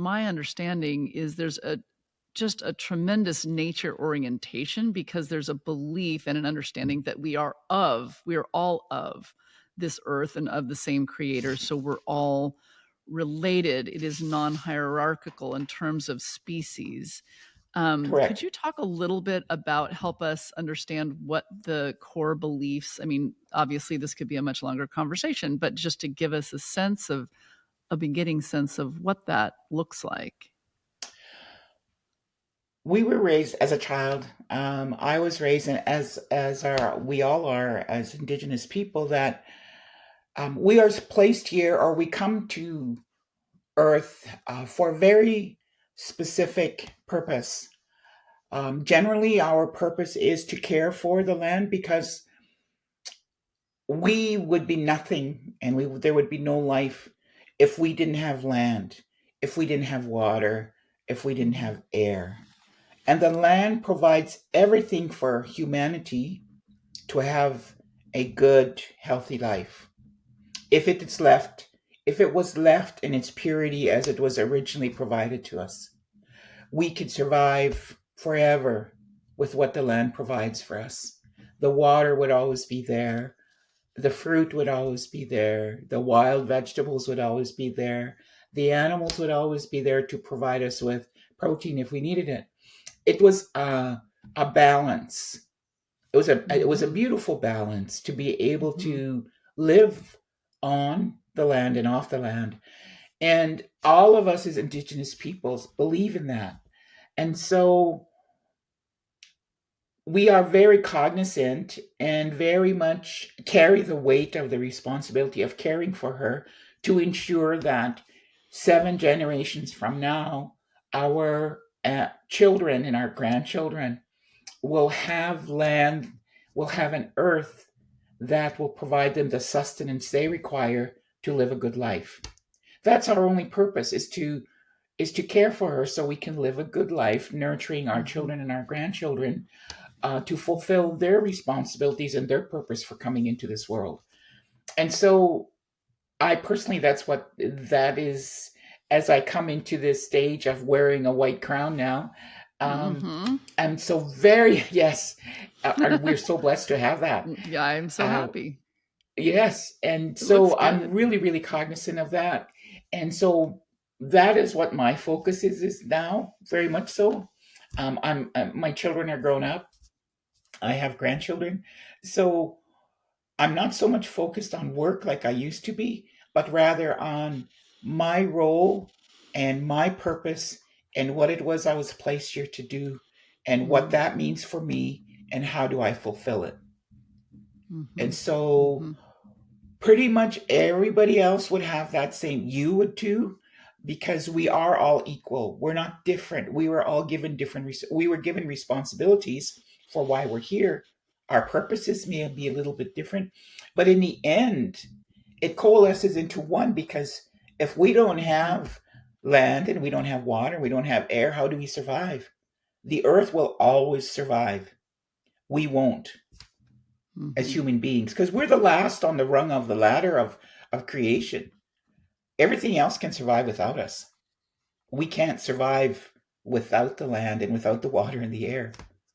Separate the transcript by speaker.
Speaker 1: my understanding is there's just a tremendous nature orientation, because there's a belief and an understanding that we are all of this earth and of the same creator. So we're all related. It is non-hierarchical in terms of species. Could
Speaker 2: Correct.
Speaker 1: you talk a little bit about, help us understand what the core beliefs, I mean, obviously this could be a much longer conversation, but just to give us a beginning sense of what that looks like.
Speaker 2: We were raised as a child. I was raised, and we all are as Indigenous people, that we are placed here, or we come to Earth for a very specific purpose. Generally, our purpose is to care for the land, because we would be nothing, and there would be no life if we didn't have land, if we didn't have water, if we didn't have air. And the land provides everything for humanity to have a good, healthy life. If it was left in its purity as it was originally provided to us, we could survive forever with what the land provides for us. The water would always be there. The fruit would always be there. The wild vegetables would always be there. The animals would always be there to provide us with protein if we needed it. It was a balance. It was a beautiful balance to be able to live on the land and off the land. And all of us as Indigenous peoples believe in that. And so we are very cognizant and very much carry the weight of the responsibility of caring for her, to ensure that 7 generations from now, our children and our grandchildren will have land, will have an earth that will provide them the sustenance they require to live a good life. That's our only purpose, is to care for her so we can live a good life, nurturing our children and our grandchildren, to fulfill their responsibilities and their purpose for coming into this world. And so I personally, that is, as I come into this stage of wearing a white crown now, I'm so very, yes, we're so blessed to have that.
Speaker 1: Yeah, I'm so happy.
Speaker 2: Yes. And so I'm really, really cognizant of that. And so that is what my focus is now, very much so. My children are grown up. I have grandchildren. So I'm not so much focused on work like I used to be, but rather on my role and my purpose and what it was I was placed here to do, and what that means for me, and how do I fulfill it. And so pretty much everybody else would have that same, you would too, because we are all equal. We're not different. We were all given we were given responsibilities for why we're here. Our purposes may be a little bit different, but in the end, it coalesces into one, because if we don't have land and we don't have water, we don't have air, how do we survive? The earth will always survive. We won't, as human beings, because we're the last on the rung of the ladder of creation. Everything else can survive without us. We can't survive without the land and without the water and the air.